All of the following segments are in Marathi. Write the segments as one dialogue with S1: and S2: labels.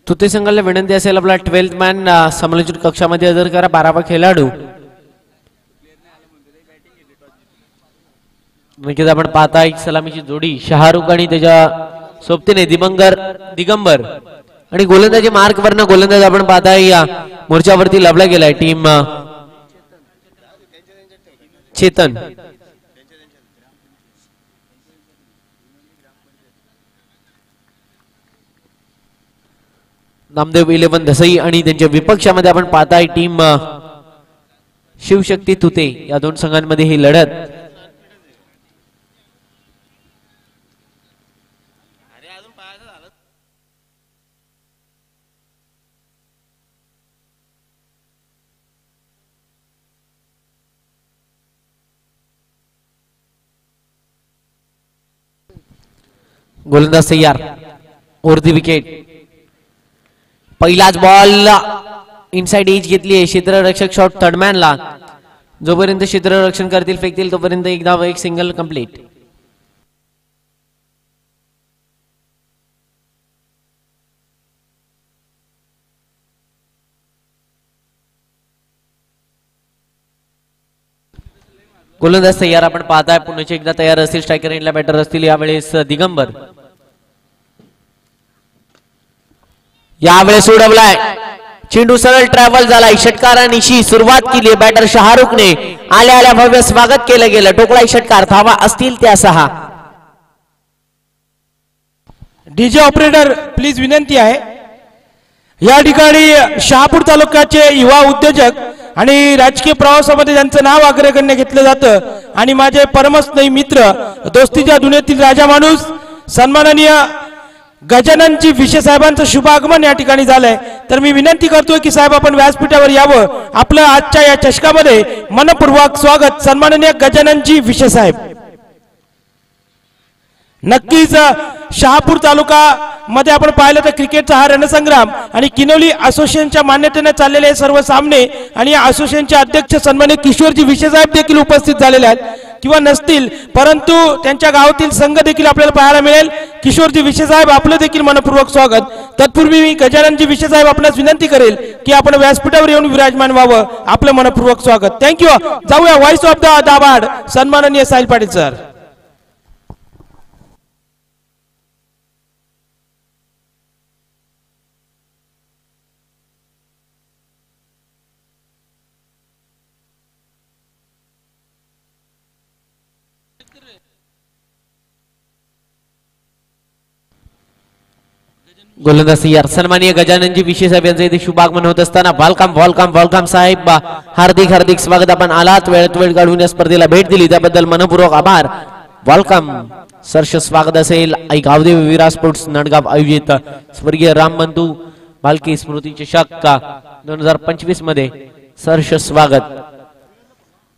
S1: तुते संघाला विनंती असेल आपला 12th मॅन समालोचन कक्षामध्ये हजर करा. 12वा खेळाडू नक्कीच आपण पाहता एक सलामीची जोडी शाहरुख आणि त्याच्या सोबतीने दिगंबर आणि गोलंदाजी मार्क वरनं गोलंदाज आपण पाहता या मोर्चावरती लढला गेलाय टीम चेतन. नामदेव 11 धसई आणि त्यांच्या विपक्षामध्ये आपण पाहताय टीम शिवशक्ती तुते. या दोन संघांमध्ये ही लढत गोलंदाज तयार. ओरती विकेट. पहिलाच बॉल इनसाइड एज घेतली आहे क्षेत्ररक्षक शॉट थर्डमॅनला. जोपर्यंत क्षेत्ररक्षण करतील फेकतील तोपर्यंत एकदा एक सिंगल कंप्लीट. गोलंदाज तयार आपण पाहताय पुन्हा एकदा तयार असतील स्ट्रायकर एंडला बॅटर असतील यावेळेस दिगंबर. यावेळेस उडवलाय चेंडू सरळ ट्रॅव्हल झालाय. षटकारांची सुरुवात केली बॅटर शाहरुखने. आल्या आल्या भव्य स्वागत केलं गेलं. टोकळाई षटकार. धावा असतील त्या 6.
S2: डीजे ऑपरेटर प्लीज विनंती आहे या ठिकाणी शहापूर तालुक्याचे युवा उद्योजक आणि राजकीय प्रवासामध्ये ज्यांचं नाव अग्रगण्य घेतलं जातं आणि माझे परमस्नेही मित्र दोस्तीच्या दुनियेतील राजा माणूस सन्माननीय गजाननजी विशे साहेबांचं शुभ आगमन या ठिकाणी झालंय. तर मी विनंती करतोय की साहेब आपण व्यासपीठावर यावं. आपलं आजच्या या चषकामध्ये मनपूर्वक स्वागत सन्माननीय गजाननजी विशे साहेब. नक्कीच शहापूर तालुका मध्ये आपण पाहिलं तर क्रिकेटचा हा रणसंग्राम आणि किनवली असोसिएशनच्या मान्यतेने चाललेले सर्व सामने आणि या असोसिएशनचे अध्यक्ष सन्माननीय किशोरजी विशे साहेब देखील उपस्थित झालेले आहेत किंवा नसतील परंतु त्यांच्या गावातील संघ देखील आपल्याला पाहायला मिळेल. किशोरजी विशे साहेब आपलं देखील मनपूर्वक स्वागत. तत्पूर्वी मी गजाननजी विशे साहेब आपणास विनंती करेल की आपण व्यासपीठावर येऊन विराजमान व्हावं. आपलं मनपूर्वक स्वागत. थँक्यू. जाऊया व्हॉइस ऑफ द दाभाड सन्माननीय साहिल पाटील सर.
S1: गोलंदाज तयार. सन्माननीय गजाननजी विशे साहेब यांचे इथे शुभागमन होत असताना वेलकम साहेब. हार्दिक स्वागत. आपण आलात वेळेत वेळ काढून या स्पर्धेला भेट दिली त्याबद्दल मनपूर्वक आभार. वेलकम. सरस स्वागत असेल आई गावदेव विरा स्पोर्ट्स नडगाव आयोजित स्वर्गीय रामबंधू भालके स्मृती चषक 2025 मध्ये सरस स्वागत.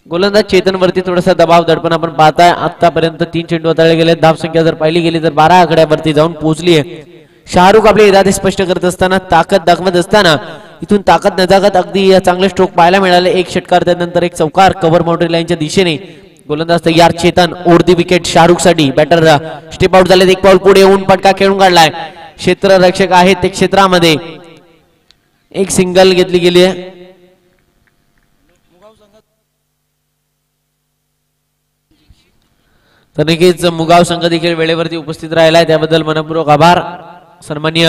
S1: गोलंदाज चेतन वरती थोडासा दबाव दडपण आपण पाहताय. आतापर्यंत 3 चेंडू हाताळले गेले. धाव संख्या जर पाहिली गेली तर 12 आकड्यावरती जाऊन पोहोचली आहे. शाहरुख आपले इरादे स्पष्ट करत असताना ताकद दाखवत असताना इथून ताकद नजाकत अगदी चांगले स्ट्रोक पाहायला मिळाले. एक षटकार त्यानंतर एक चौकार कव्हर बाउंड्री लाईनच्या दिशेने. गोलंदाज तयार चेतन. ओढती विकेट शाहरुख साठी. बॅटर स्टेप आउट झाले. एक पाऊल पुढे येऊन पटका खेळून काढलाय. क्षेत्ररक्षक आहेत ते क्षेत्रामध्ये. एक सिंगल घेतली गेली आहे. तर नक्कीच मुगाव संघ देखील वेळेवरती उपस्थित राहिला आहे त्याबद्दल मनपूर्वक आभार. सन्माननीय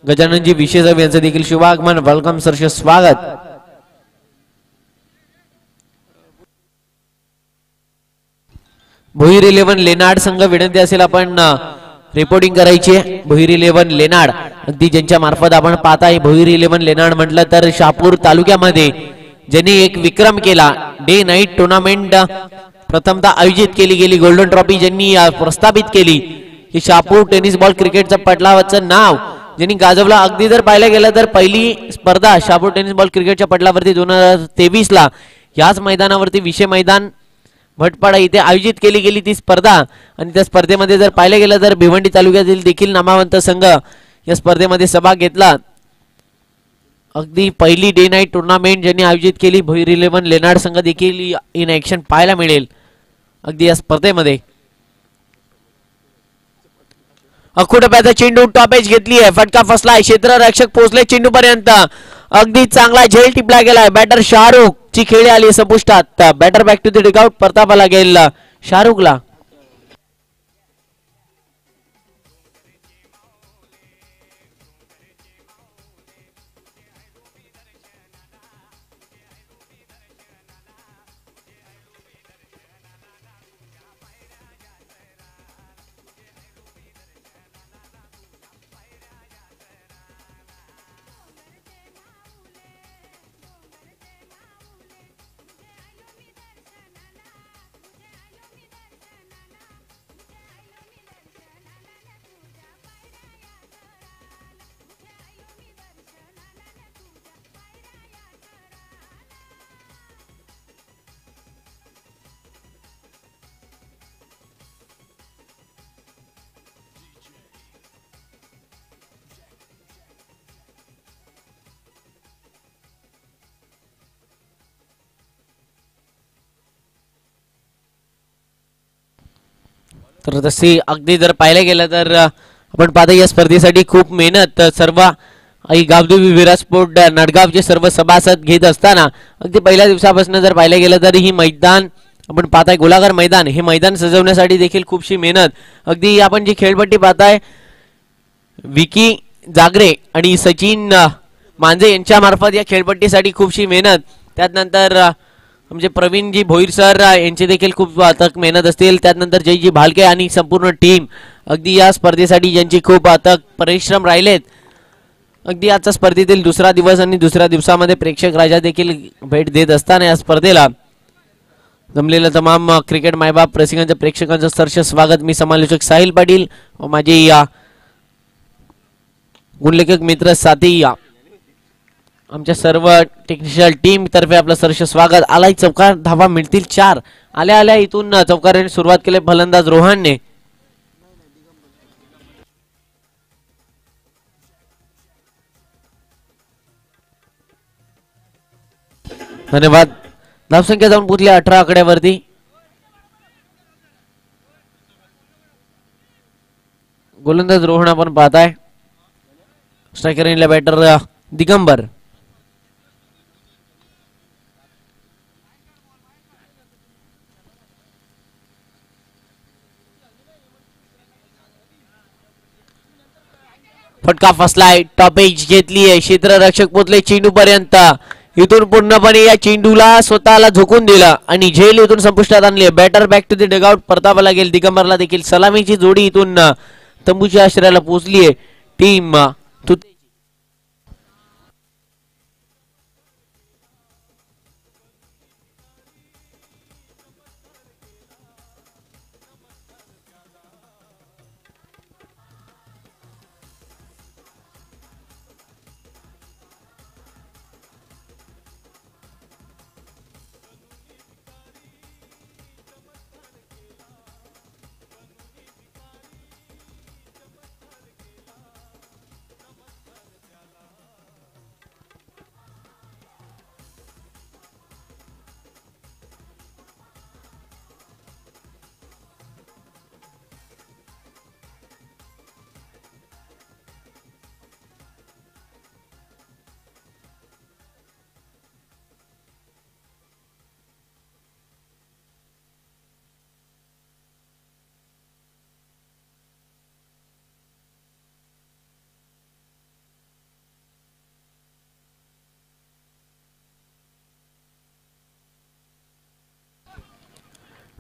S1: गजाननजी विशे साहेब यांचे देखील शुभागमन. वेलकम सरस स्वागत. भोईर 11 लेनाड संघ विनंती असेल आपण रिपोर्टिंग करायची आहे. भोईर 11 लेनाड अगदी ज्यांच्या मार्फत आपण पाहताय भोईर 11 लेनाड म्हटलं तर शहापूर तालुक्यामध्ये ज्यांनी एक विक्रम केला. डे नाईट टुर्नामेंट प्रथमतः आयोजित केली गेली. गोल्डन ट्रॉफी ज्यांनी प्रस्थापित केली की शहापूर टेनिस बॉल क्रिकेटचं पटलावरचं नाव ज्यांनी गाजवलं. अगदी जर पाहायला गेलं तर पहिली स्पर्धा शहापूर टेनिस बॉल क्रिकेटच्या पटलावरती 2023 ला याच मैदानावरती विषय मैदान भटपाडा इथे आयोजित केली गेली ती स्पर्धा. आणि त्या स्पर्धेमध्ये जर पाहिलं गेलं तर भिवंडी तालुक्यातील देखील नामवंत संघ या स्पर्धेमध्ये सहभाग घेतला. अगदी पहिली डे नाईट टुर्नामेंट ज्यांनी आयोजित केली भोईर 11 लेनाड संघ देखील इन ऍक्शन पाहायला मिळेल अगदी या स्पर्धेमध्ये. अकुटप्याचा चेंडू टॉपेज घेतली आहे, फटका फसलाय, क्षेत्ररक्षक पोहोचले चेंडू पर्यंत, अगदी चांगला झेल टिपला गेलाय. बॅटर शाहरुख ची खेळी आली संपुष्टात. बॅटर बॅक टू द डिगआउट, परतावा लागेल शाहरुखला. तर तशी अगदी जर पाहिलं गेलं तर आपण पाहता या स्पर्धेसाठी खूप मेहनत सर्व गावदेवी विराज स्पोर्ट नडगावचे सर्व सभासद घेत असताना अगदी पहिल्या दिवसापासून जर पाहिलं गेलं तर ही मैदान आपण पाहताय गोलाकार मैदान, हे मैदान सजवण्यासाठी देखील खूपशी मेहनत. अगदी आपण जी खेळपट्टी पाहताय विकी जागरे आणि सचिन मांजे यांच्या मार्फत या खेळपट्टीसाठी खूपशी मेहनत. त्यानंतर म्हणजे प्रवीणजी भोईर सर यांची देखील खूप अथक मेहनत असतील. त्यानंतर जयजी भालके आणि संपूर्ण टीम अगदी या स्पर्धेसाठी ज्यांची खूप अथक परिश्रम राहिलेत. अगदी आजच्या स्पर्धेतील दुसरा दिवस आणि दुसऱ्या दिवसामध्ये प्रेक्षक राजा देखील भेट देत असताना या स्पर्धेला जमलेल्या तमाम क्रिकेट मायबाप रसिकांच्या प्रेक्षकांचं सहर्ष स्वागत. मी समालोचक साहिल पाटील व माझे गुणलेखक मित्र साथी आमच्या सर्व टेक्निशियल टीम तर्फे आपलं सहर्ष स्वागत. आलाय चौकार, धावा मिळतील 4. आल्या आल्या इथून चौकाराने सुरुवात केली फलंदाज रोहनने. धन्यवाद. धावसंख्या जाऊन पोहोचली 18 आकड्यावरती. गोलंदाज रोहन आपण पाहताय, स्ट्रायकर बॅटर दिगंबर. फटका फसलाय, टॉपेज घेतली आहे, क्षेत्ररक्षक पोहोचले चेंडू पर्यंत. इथून पूर्णपणे या चेंडूला स्वतःला झोकून दिला आणि झेल इथून संपुष्टात आणली. Batter back to the dugout, परतावा लागेल दिगंबरला देखील. सलामीची जोडी इथून तंबूच्या आश्रयाला पोहोचली आहे टीम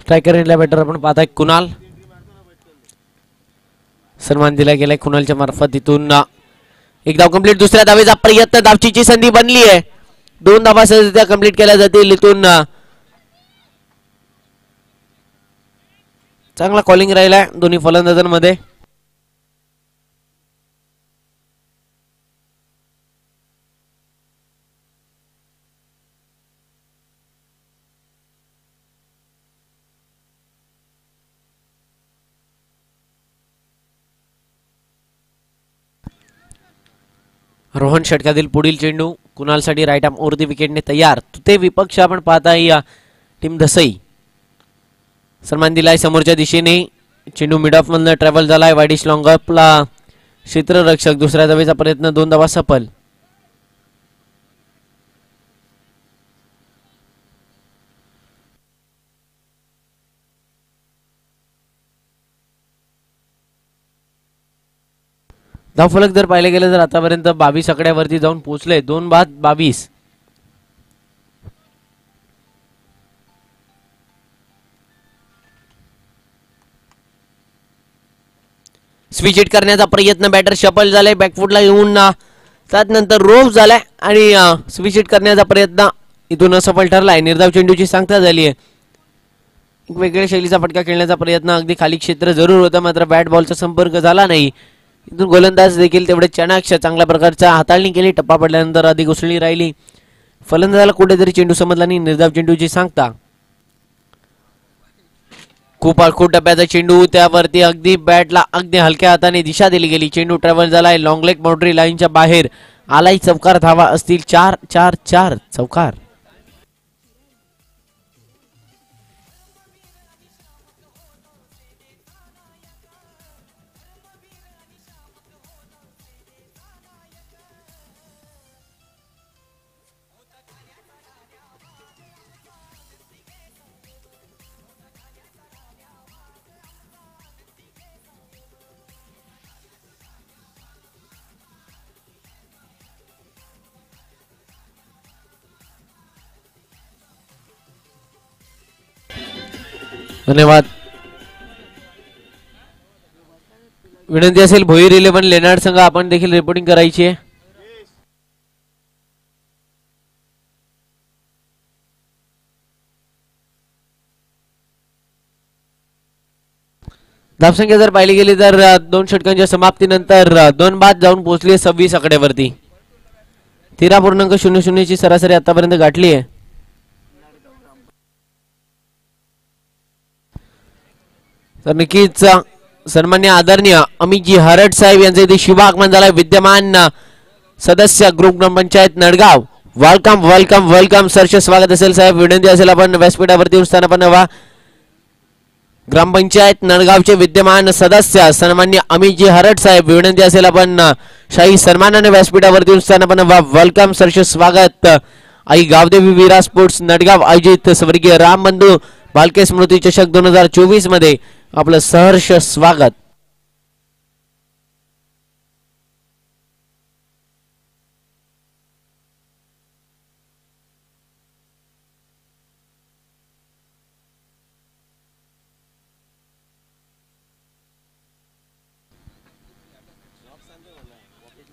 S1: स्ट्रायकर बॅटर आपण पाहताय कुणाल. सन्मान दिला गेलाय कुणालच्या मार्फत. इथून एक धाव कंप्लीट. दुसऱ्या धावेचा प्रयत्न, धावचीची संधी बनली आहे. 2 धावा सहजरित्या कंप्लीट केल्या जातील. इथून चांगला कॉलिंग राहिलाय दोन्ही फलंदाजांमध्ये. रोहन षटकातील पुढील चेंडू कुणालसाठी राईट आर्म ओव्हर द विकेटने तयार. ते विपक्ष आपण पाहताय टीम दसई. सन्मान दिलाय समोरच्या दिशेने. चेंडू मिड ऑफ मधनं ट्रॅव्हल झालाय वाईडिश लॉंग अपला क्षेत्ररक्षक दुसऱ्या धावेचा प्रयत्न 2 धावा सफल. धावफलक जर पाहिले गेले तर आतापर्यंत 22 आकड्यावरती जाऊन पोहोचले. 2 बाद 22. स्विच हिट करण्याचा प्रयत्न बॅटर शफल झालाय बॅकफुटला येऊन त्यानंतर रोफ झालाय आणि स्विच हिट करण्याचा प्रयत्न इथून असफल ठरलाय. निर्धाव चेंडूची सांगता झाली आहे. एक वेगळ्या शैलीचा फटका खेळण्याचा प्रयत्न अगदी खाली क्षेत्र जरूर होता मात्र बॅट बॉलचा संपर्क झाला नाही. इथून गोलंदाज देखील तेवढे चाणाक्ष चांगल्या प्रकारच्या हाताळणी केली. टप्पा पडल्यानंतर अधिक उसळणी राहिली. फलंदाजाला कुठेतरी चेंडू समजला नाही. निर्धाव चेंडूची सांगता. खूप अडखूट टप्प्याचा चेंडू त्यावरती अगदी बॅटला अगदी हलक्या हाताने दिशा दिली गेली. चेंडू ट्रॅव्हल झालाय लॉंग लेग बाउंड्री लाईनच्या बाहेर आलाय. चौकार धावा असतील 4-4-4 चौकार. धन्यवाद. विनंती असेल भोईर 11 लेनार्ड संघ आपण देखील रिपोर्टिंग करायची आहे. धावसंख्या जर पाहिली गेली तर 2 षटकांच्या समाप्तीनंतर 2 बाद जाऊन पोहोचली 26 आकड्यावरती. 13.00 ची सरासरी आतापर्यंत गाठली आहे. तर नक्कीच सन्मान्य आदरणीय अमितजी हरट साहेब यांचे इथे शुभ आगमन झालंय. विद्यमान सदस्य ग्रुप ग्रामपंचायत नडगाव वेलकम वेलकम वेलकम सरच स्वागत असेल साहेब. विनंती असेल आपण व्यासपीठावरती उत्साह पण हवा. ग्रामपंचायत नडगावचे विद्यमान सदस्य सन्मान्य अमितजी हरट साहेब विनंती असेल आपण शाही सन्मानाने व्यासपीठावरती उत्साह पण हवा. वेलकम सरच स्वागत. आई गावदेवी वीरा स्पोर्ट्स नडगाव आयोजित स्वर्गीय रामबंधू भालके स्मृती चषक 2024 मध्ये आपलं सहर्ष स्वागत.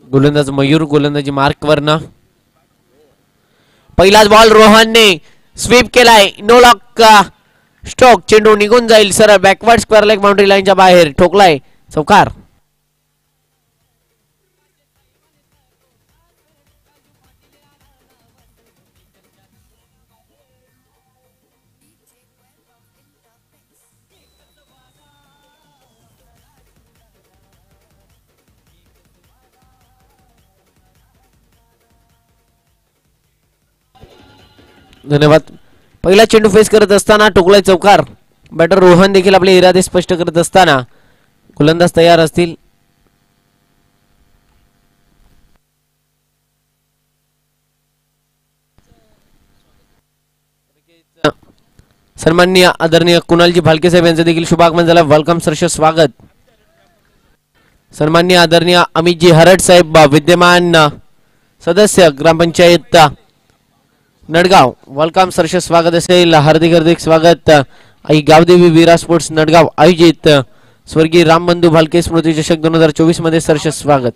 S1: गोलंदाज मयूर गोलंदाजी मार्क वरना. पहिलाच बॉल रोहनने स्वीप केलाय. No lock stroke. चेंडू निघून जाईल सरळ बॅकवर्ड स्क्वेअर लेग बाउंड्री लाईनच्या बाहेर ठोकलाय चौकार. धन्यवाद. पहिला चेंडू फेस करत असताना टोकलाय चौकार. बॅटर रोहन देखील आपले इरादे स्पष्ट करत असताना गोलंदाज तयार असतील. सन्माननीय आदरणीय कुणालजी भालके साहेब यांचे देखील शुभ आगमन झालं. वेलकम सरच स्वागत. सन्माननीय आदरणीय अमितजी हरट साहेब विद्यमान सदस्य ग्रामपंचायत नडगाव वेलकम सरच स्वागत असेल. हार्दिक हार्दिक स्वागत. आई गावदेवी वीरा स्पोर्ट्स नडगाव आयोजित स्वर्गीय रामबंधू भालके स्मृती चषक 2024 मध्ये सरच स्वागत.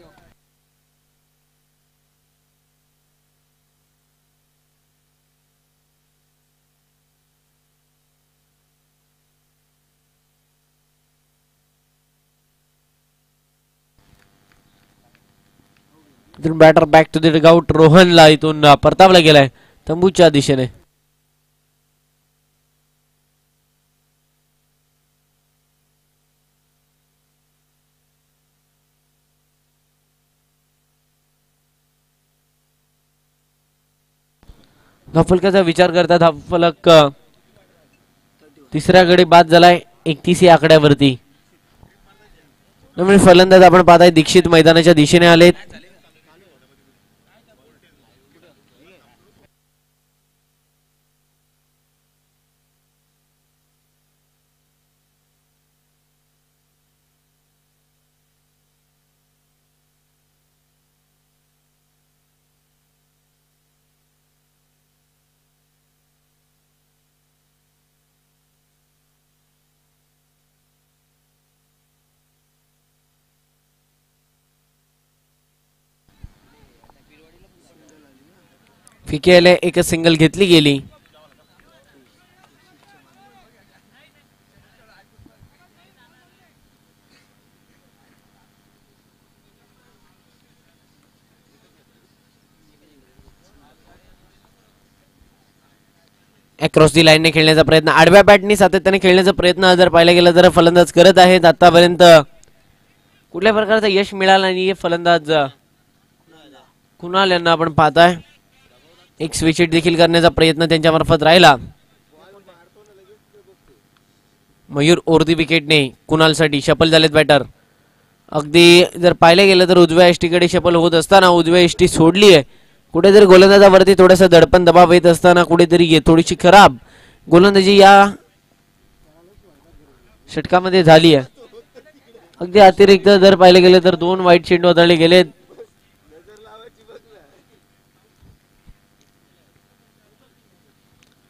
S1: Batter back to the dugout. रोहनला इथून परतावला गेलाय तंबूच्या दिशेने. धावफलकाचा विचार करता धावफलक तिसऱ्या गडी बाद झालाय 31 या आकड्यावरती. नवीन फलंदाज आपण पाहताय दीक्षित मैदानाच्या दिशेने आलेत. फिकेले एक सिंगल घेतली गेली. अक्रॉस दी लाईनने खेळण्याचा प्रयत्न, आडव्या बॅटनी सातत्याने खेळण्याचा प्रयत्न जर पाहायला गेला तर फलंदाज करत आहेत. आतापर्यंत कुठल्या प्रकारचं यश मिळालं नाही. फलंदाज कुणाल यांना आपण पाहताय एक स्विच देखील करण्याचा प्रयत्न त्यांच्या मार्फत राहिला. मयूर ओरदी विकेटने कुणालसाठी शफल झालेत बॅटर. अगदी जर पाहिलं गेलं तर उजव्या एष्टीकडे शफल होत असताना उजव्या एष्टी सोडली आहे. कुठेतरी गोलंदाजावरती थोडासा दडपण दबाव येत असताना कुठेतरी थोडीशी खराब गोलंदाजी या षटकामध्ये झाली आहे. अगदी अतिरिक्त जर पाहिलं गेलं तर 2 वाईट चेंडू हाताळले गेलेत.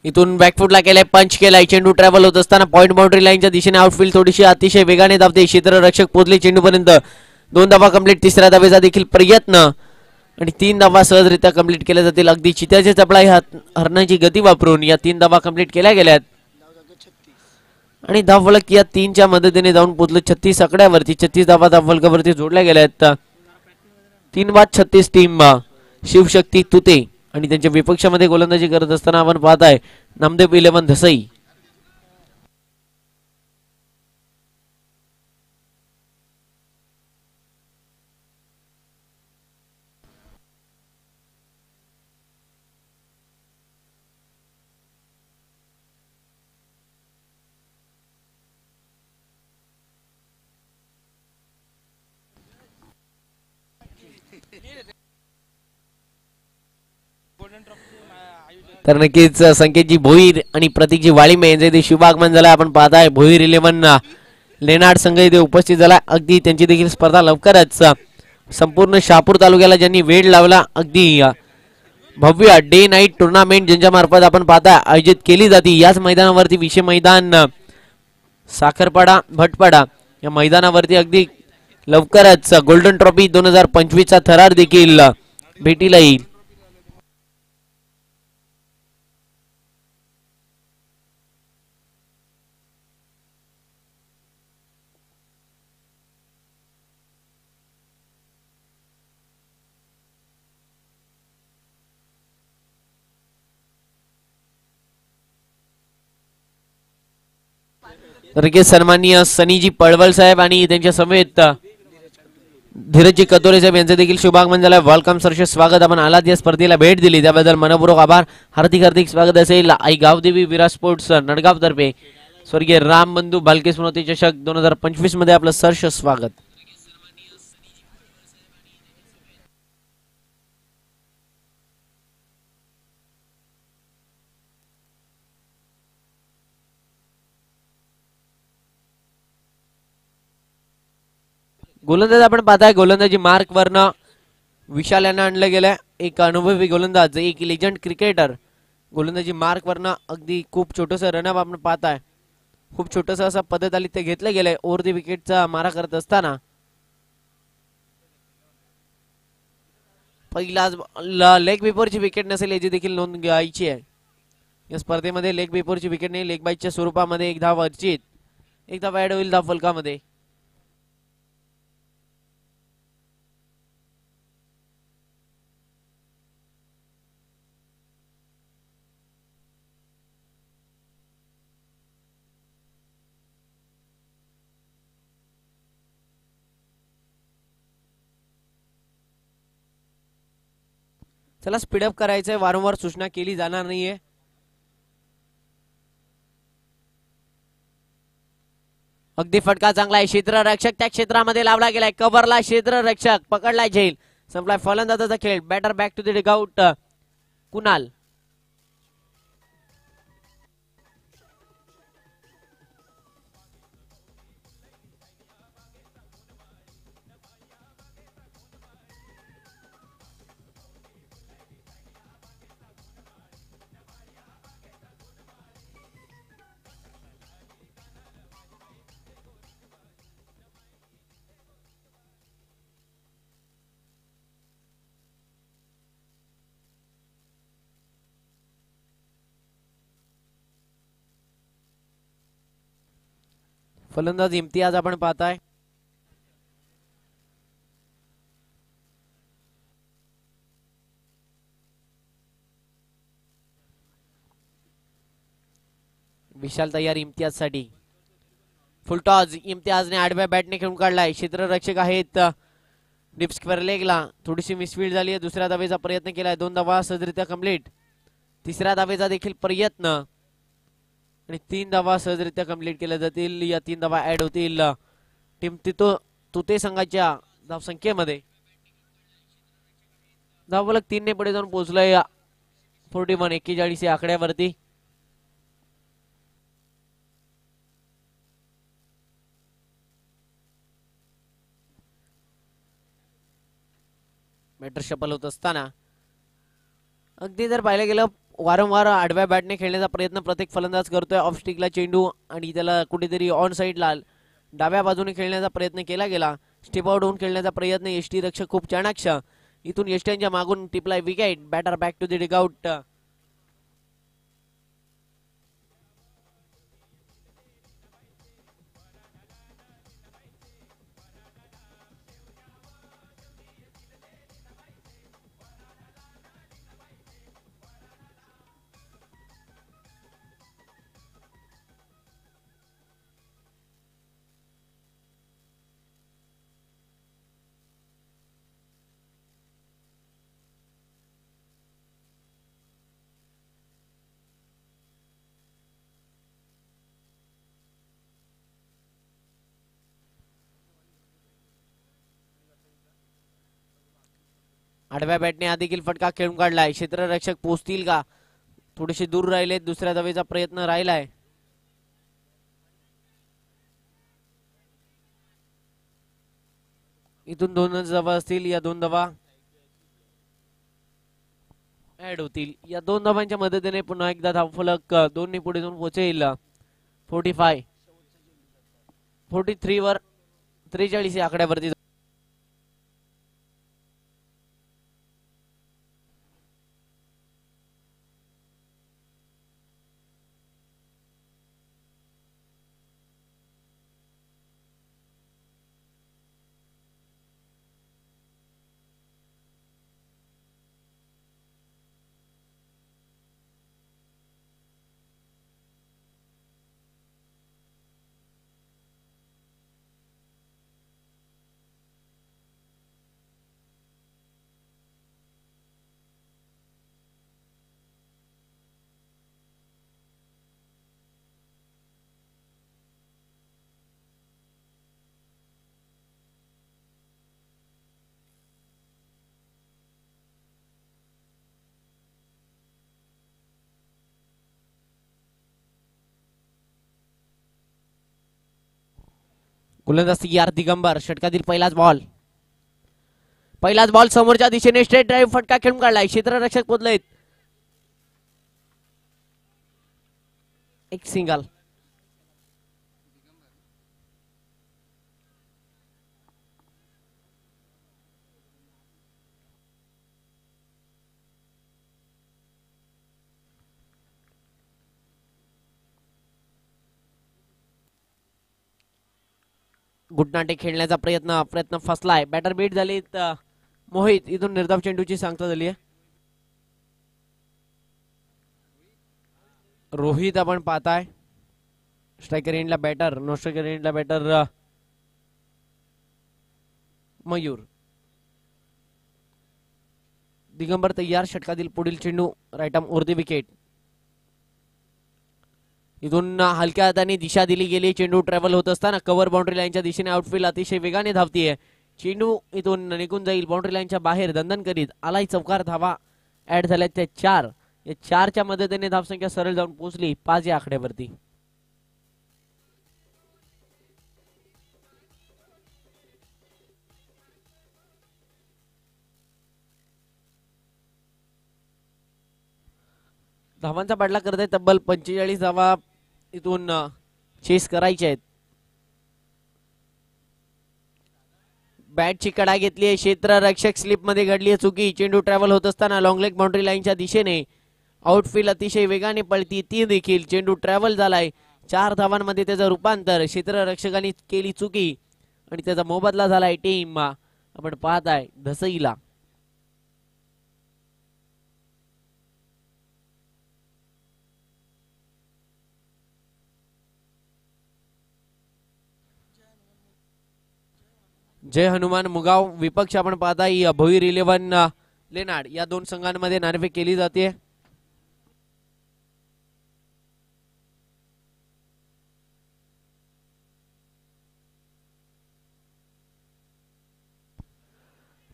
S1: इथून बॅकफुटला केलाय, पंच केलाय. चेंडू ट्रॅव्हल होत असताना पॉइंट बाउंड्री लाईनच्या दिशेने आउटफील्ड थोडीशी अतिशय वेगाने धावते. क्षेत्ररक्षक पोहोचले चेंडूपर्यंत. 2 धावा कंप्लीट. तिसऱ्या धावेचा देखील प्रयत्न आणि 3 धावा सहजरित्या कंप्लीट केल्या जातील. अगदी चित्याचे चपळा हरणाची गती वापरून या 3 धावा कंप्लीट केल्या गेल्यात आणि धावफलक या 3च्या मदतीने जाऊन पोहोचलं 36 आकड्यावरती. 36 धावा धावफलकावरती जोडल्या गेल्यात. 3-36 टीम शिवशक्ती तुते आणि त्यांच्या विपक्षामध्ये गोलंदाजी करत असताना आपण पाहताय नामदेव 11 धसई. तर नक्कीच संकेतजी भोईर आणि प्रतीकजी वाळिंबे यांचे इथे शुभ आगमन झालं. आपण पाहताय भोईर 11 लेनार्ड संघ इथे उपस्थित झाला. अगदी त्यांची देखील स्पर्धा लवकरच संपूर्ण शहापूर तालुक्याला ज्यांनी वेळ लावला अगदी भव्य डे नाईट टुर्नामेंट ज्यांच्या मार्फत आपण पाहता आयोजित केली जाते. याच मैदानावरती विषय मैदान साखरपाडा भटपाडा या मैदानावरती अगदी लवकरच गोल्डन ट्रॉफी 2025 चा थरार देखील भेटीला येईल. तर सन्माननीय सनीजी पळवल साहेब आणि त्यांच्या समेत धीरजजी कतोरे साहेब यांचे देखील शुभागमन झालं. वेलकम सरचे स्वागत. आपण आलात या स्पर्धेला भेट दिली त्याबद्दल मनपूर्वक आभार. हार्दिक हार्दिक स्वागत असेल आई गावदेवी विराट स्पोर्ट्स नडगाव तर्फे स्वर्गीय राम बंधू भालके स्मृती चषक 2025 मध्ये आपलं सहर्ष स्वागत. गोलंदाज आपण पाहताय गोलंदाजी मार्क वरनं विशाल यांना आणलं गेलं. एक अनुभवी गोलंदाज एक लेजंड क्रिकेटर गोलंदाजी मार्क वरनं अगदी खूप छोटंसं रनअप आपण पाहताय. खूप छोटंसं असं पद्धत आली ते घेतलं गेलंय. ओव्हर दी विकेटचा मारा करत असताना पहिला लेग बिफोरची विकेट नसेल याची देखील नोंद घ्यायची आहे. या स्पर्धेमध्ये लेग बिफोरची विकेट नाही, लेग बाईटच्या स्वरूपामध्ये एक धाव अर्जित, एक धाव ऍड होईल धाव फलकामध्ये. चला स्पीडअप करायचंय, वारंवार सूचना केली जाणार नाहीये. अगदी फटका चांगला आहे. क्षेत्ररक्षक त्या क्षेत्रामध्ये लावला गेलाय. कव्हरला क्षेत्ररक्षक पकडलाय झेल. संपलाय फलंदाजाचा खेळ. Batter back to the dugout. Kunal फलंदाज इम्तियाज आपण पाहताय. विशाल तयार इम्तियाज साठी. फुलटॉस इम्तियाजने आडव्या बॅटने खेळून काढलाय. क्षेत्ररक्षक आहेत डीप स्क्वेअर लेगला. थोडीशी मिसफील्ड झाली आहे. दुसऱ्या धावेचा प्रयत्न केलाय. 2 धावा सहजरित्या कंप्लीट. तिसऱ्या धावेचा देखील प्रयत्न आणि 3 धावा सहजरित्या कंप्लीट केल्या जातील. या 3 धावा ऍड होतील टीम तुते संघाच्या धावसंख्येमध्ये. धावफलक 3 ने पुढे जाऊन पोहोचलाय 41 या आकड्यावरती. बॅटर शफल होत असताना अगदी जर पाहिलं गेलं वारंवार आडव्या बॅटने खेळण्याचा प्रयत्न प्रत्येक फलंदाज करतोय. ऑफ स्टिकला चेंडू आणि त्याला कुठेतरी ऑन साईडला डाव्या बाजूने खेळण्याचा प्रयत्न केला गेला. स्टेप आउट होऊन खेळण्याचा प्रयत्न. यष्टी रक्षक खूप चाणाक्ष. इथून यष्ट्यांच्या मागून टिपलाय wicket. Batter back to the dugout. आडव्या बॅटने हा देखील फटका खेळून काढलाय. क्षेत्ररक्षक पोहोचतील का? थोडेसे दूर राहिले. दुसऱ्या धावेचा प्रयत्न राहिलाय. इथून 2 धावा असतील. या 2 धावा ऍड होतील. या 2 धावांच्या मदतीने पुन्हा एकदा धावफलक 2 ने पुढे जाऊन पोहोचेल 43 वर 43 या आकड्यावरती. गोलंदाज यार दिगंबर. षटकातील पहिलाच बॉल समोरच्या दिशेने स्ट्रेट ड्राईव्ह फटका खेळून काढलाय. क्षेत्ररक्षक पोहोचलेत. एक सिंगल. गुटनाटे खेळण्याचा प्रयत्न फसलाय. बॅटर बीट झाली. मोहित इथून निर्धाव चेंडूची सांगता झाली आहे. रोहित आपण पाहताय. स्ट्रायकर एंडला बॅटर. नो स्ट्रायकर एंडला बॅटर मयूर. दिगंबर तयार. षटकातील पुढील चेंडू right arm over the wicket. इथून हलक्या हाताने दिशा दिली गेली. चेंडू ट्रॅव्हल होत असताना कव्हर बाउंड्री लाईनच्या दिशेने आउटफील्ड अतिशय वेगाने धावतीये. चेंडू इथून निघून जाईल बाउंड्री लाईनच्या बाहेर. दंदन करीत आलाय चौकार. धावा ऍड झाल्यात त्या 4. या 4च्या मदतीने धावसंख्या सरळ जाऊन पोहोचली 5 या आकड्यावरती. धावांचा पाठलाग करत आहे. तब्बल 45 धावा इथून चेस करायचे आहेत. बॅटची कडा घेतली आहे. क्षेत्ररक्षक स्लिप मध्ये घडली आहे चुकी. चेंडू ट्रॅव्हल होत असताना लॉंग लेग बाउंड्री लाईनच्या दिशेने आउटफील्ड अतिशय वेगाने पळती ती देखील. चेंडू ट्रॅव्हल झालाय. 4 धावांमध्ये त्याचं रूपांतर. क्षेत्ररक्षकांनी केली चुकी आणि त्याचा मोबदला झालाय टीम आपण पाहताय धसईला. जय हनुमान मुगाव विपक्ष आपण पाहताय भोईर 11 लेनाड या 2 संघांमध्ये नाणेफेक केली जाते.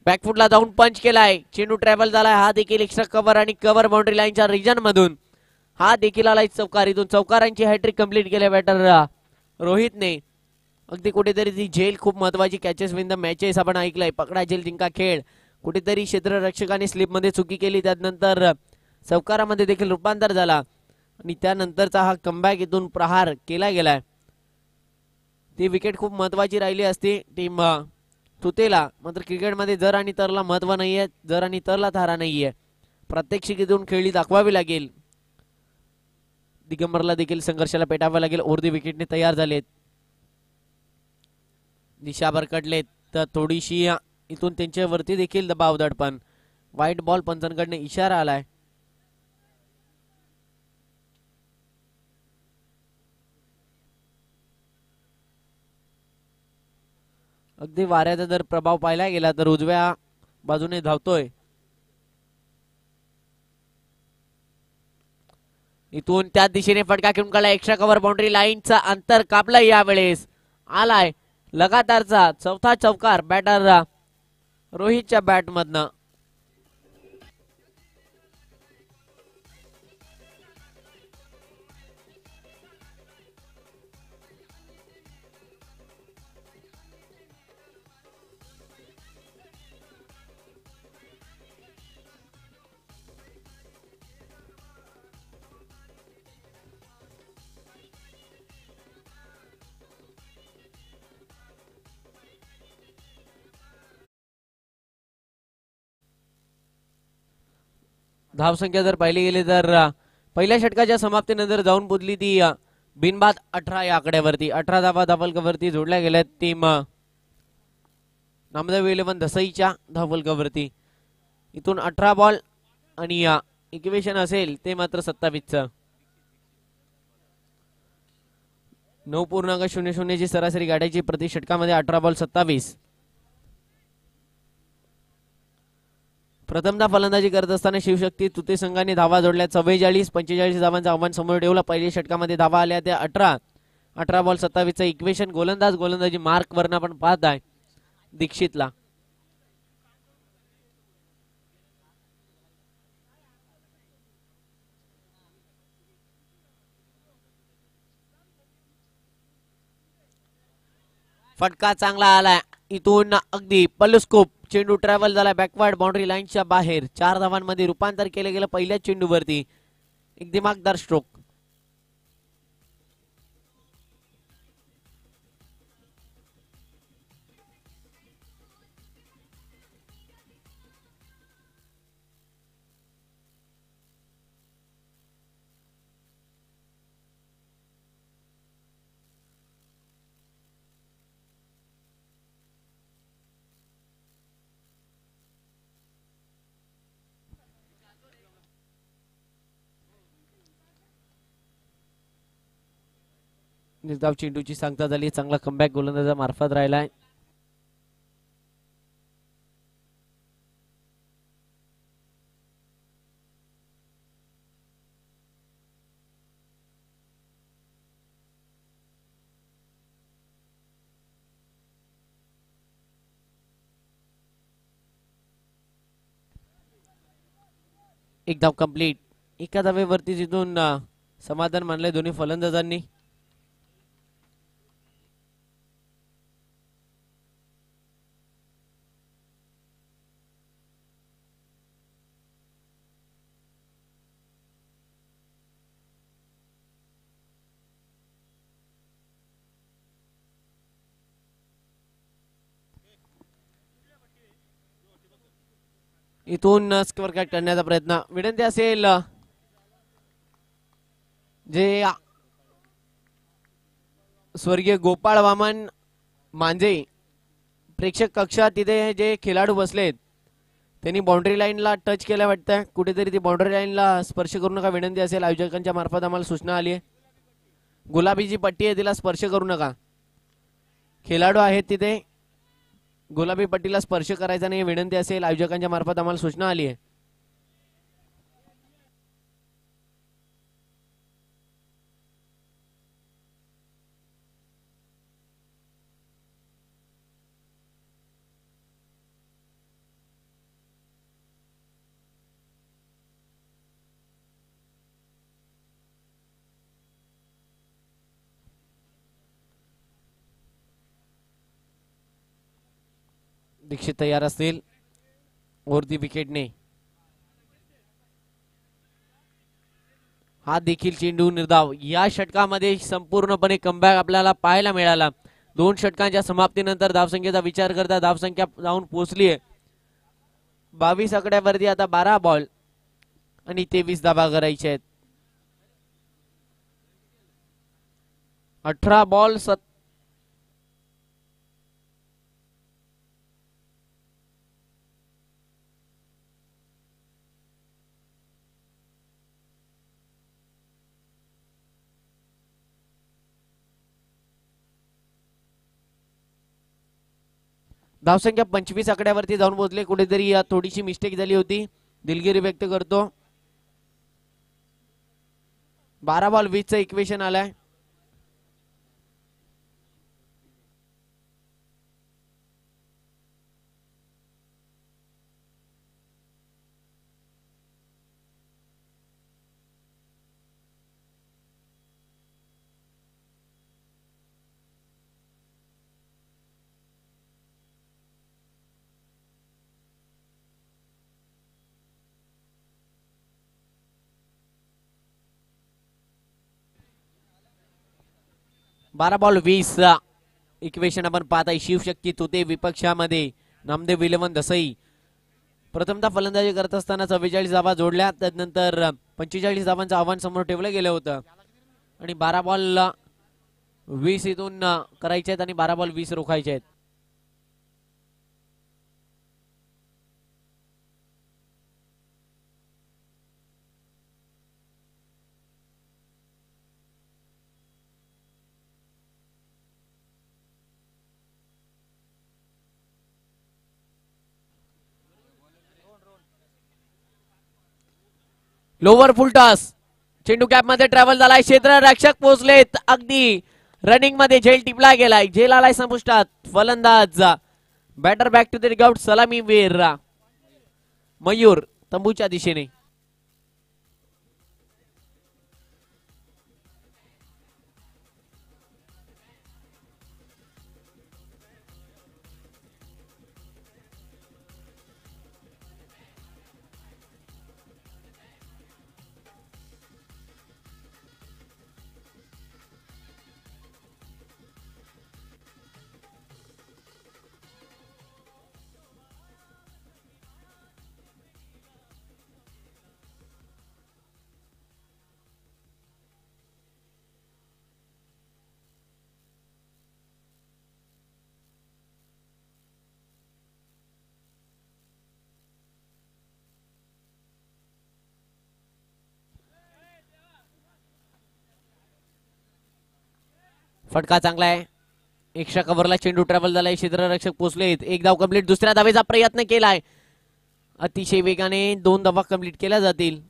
S1: बॅकफुटला जाऊन पंच केलाय. चेंडू ट्रॅव्हल झालाय. हा देखील एक्स्ट्रा कव्हर आणि कव्हर बाउंड्री लाईनच्या रिजन मधून हा देखील आलाय चौकार. इथून चौकारांची हॅट्रिक कंप्लीट केल्या बॅटर रोहितने. अगदी कुठेतरी ती झेल खूप महत्वाची कॅचेस विन द मॅचेस आपण ऐकलंय. पकडा झेल जिंका खेळ. कुठेतरी क्षेत्ररक्षकाने स्लिपमध्ये चुकी केली. त्यानंतर चौकारामध्ये देखील रूपांतर झाला आणि त्यानंतरचा हा कमबॅक इथून प्रहार केला गेलाय. ती विकेट खूप महत्वाची राहिली असती टीम तुतेला. मात्र क्रिकेटमध्ये जर आणि तरला महत्व नाहीये. जर आणि तरला थारा नाहीये. प्रात्यक्षिक इथून खेळी दाखवावी लागेल. दिगंबरला देखील संघर्षाला पेटावं लागेल. ओरदी विकेटने तयार झालेत. दिशा भरकटलेत तर थोडीशी इथून त्यांच्यावरती देखील दबाव दडपण. व्हाईट बॉल पंचांकडने इशारा आलाय. अगदी वाऱ्याचा जर प्रभाव पाहायला गेला तर उजव्या बाजूने धावतोय. इथून त्या दिशेने फटका घेऊन काढला. एक्स्ट्रा कव्हर बाउंड्री लाईनचा अंतर कापला. यावेळेस आलाय लगातारचा 4था चौकार बॅटर रोहितच्या बॅट मधनं. धावसंख्या जर पाहिली गेली तर पहिल्या षटकाच्या समाप्तीनंतर जाऊन पोचली ती बिनबाद 18 या आकड्यावरती. 18 धावा धावफलकावरती जोडल्या गेल्यात टीम नामदेव 11 धसईच्या धावफलकावरती. इथून 18 बॉल आणि इक्वेशन असेल ते मात्र 27चं. 9.00 ची सरासरी गाड्याची प्रति षटकामध्ये. 18 बॉल 27. प्रथमदा फलंदाजी करत असताना शिवशक्ती तुते संघाने धावा जोडल्या 44-45 धावांचं आव्हान समोर ठेवलं. पहिल्या षटकामध्ये धावा आल्या त्या 18 बॉल 27चं इक्वेशन. गोलंदाजी मार्क वरन आपण पाहताय दीक्षितला. फटका चांगला आलाय. इथून अगदी पल्लूस्कोप चेंडू ट्रॅव्हल झाला बॅकवर्ड बाउंड्री लाईनच्या बाहेर. 4 धावांमध्ये रूपांतर केलं गेलं पहिल्या चेंडूवरती. एक दिमागदार स्ट्रोक. निर्धाव चेंडूची सांगता झाली. चांगला कमबॅक गोलंदाजा मार्फत राहिलाय. एक धाव कंप्लीट. एका धावेवरती जिथून समाधान मानले दोन्ही फलंदाजांनी. इथून स्कोअर कट करण्याचा प्रयत्न. विनंती असेल जे स्वर्गीय गोपाळ वामन मांजे प्रेक्षक कक्षात तिथे जे खेळाडू बसलेत त्यांनी बाउंड्री लाईनला टच केलं वाटतं. कुठेतरी ती बाउंड्री लाईनला स्पर्श करू नका विनंती असेल. आयोजकांच्या मार्फत आम्हाला सूचना आली आहे. गुलाबी जी पट्टी आहे तिला स्पर्श करू नका. खेळाडू आहेत तिथे गुलाबी पट्टीला स्पर्श करायचा नाही विनंती असेल. आयोजकांच्या मार्फत आम्हाला सूचना आली आहे. दीक्षित तयार असतील वरती विकेटने. हा देखील चेंडू निर्धाव. या षटकामध्ये संपूर्णपणे कमबॅक आपल्याला पाहायला मिळाला. 2 षटकांच्या समाप्तीनंतर धावसंख्येचा विचार करता धावसंख्या जाऊन पोहोचली आहे 22 आकड्यावरती. आता 12 बॉल आणि 23 धावा करायचे आहेत. 18 बॉल धावसंख्या 25 आकड्यावरती जाऊन पोहोचले. कुठेतरी थोडीशी मिस्टेक झाली होती दिलगिरी व्यक्त करतो. 12 बॉल 20 चं इक्वेशन आलाय. बारा बॉल 20 इक्वेशन आपण पाहत आहे. शिवशक्ती तुते विपक्षामध्ये नामदेव विलवन दसई प्रथमतः फलंदाजी करत असताना 44 धावा जोडल्या. त्यानंतर 45 धावांचं आव्हान समोर ठेवलं गेलं होतं आणि 12 बॉल 20 इथून करायचे आहेत आणि 12 बॉल 20 रोखायचे आहेत. लोवर फुल टॉस चेंडू कॅप मध्ये ट्रॅव्हल झालाय. क्षेत्र रक्षक पोहोचलेत. अगदी रनिंग मध्ये झेल टिपला गेलाय. झेल आलाय संपुष्टात. फलंदाज बॅटर बॅक टू द रिगआउट. सलामी वीर मयूर तंबूच्या दिशेने. फटका चांगला आहे. एक्स्ट्रा कव्हरला चेंडू ट्रॅव्हल झालाय. क्षेत्ररक्षक पोहोचलेत. एक धाव कंप्लीट. दुसऱ्या धावेचा प्रयत्न केलाय अतिशय वेगाने. 2 धावा कंप्लीट केल्या जातील.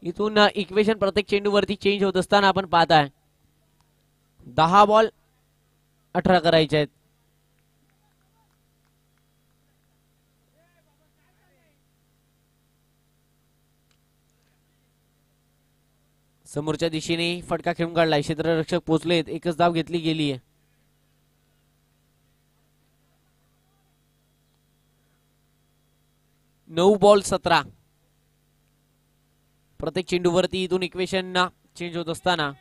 S1: इथून इक्वेशन प्रत्येक चेंडूवरती चेंज होत असताना आपण पाहताय. 10 बॉल 18 करायचे आहेत. समोरच्या दिशेने फटका खेळून काढलाय. क्षेत्ररक्षक पोहोचलेत. एकच धाव घेतली गेली आहे. नऊ बॉल 17 प्रत्येक चेंडूवरती इथून इक्वेशन चेंज होत असताना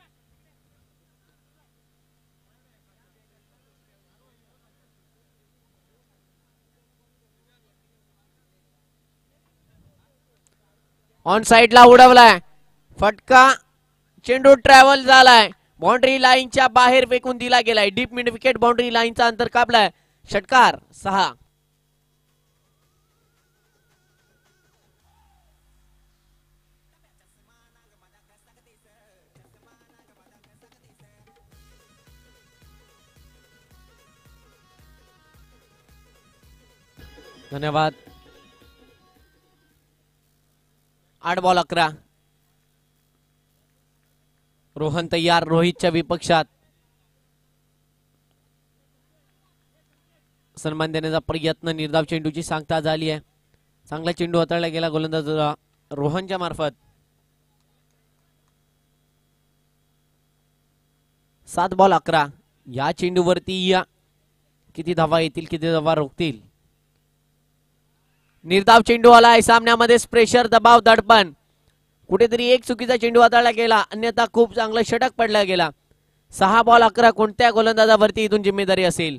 S1: ऑन साइडला उडवलाय फटका. चेंडू ट्रॅव्हल झालाय. बाउंड्री लाईनच्या बाहेर फेकून दिला गेलाय. डीप मिड विकेट बाउंड्री लाईनचा अंतर कापलाय. षटकार 6. धन्यवाद. 8 बॉल 11. रोहन तयार. रोहितच्या विपक्षात सन्मान देण्याचा प्रयत्न. निर्धाव चेंडूची सांगता झाली आहे. चांगला चेंडू हाताळला गेला गोलंदाज रोहनच्या मार्फत. 7 बॉल 11. या चेंडूवरती किती धावा येतील, किती धावा रोखतील. निर्धाव चेंडू आलाय. सामन्यामध्ये प्रेशर, दबाव, दडपण. कुठेतरी एक चुकीचा चेंडू हाताळला गेला, अन्यथा खूप चांगला षटक पडला गेला. 6 बॉल 11. कोणत्या गोलंदाजावरती इथून जिम्मेदारी असेल.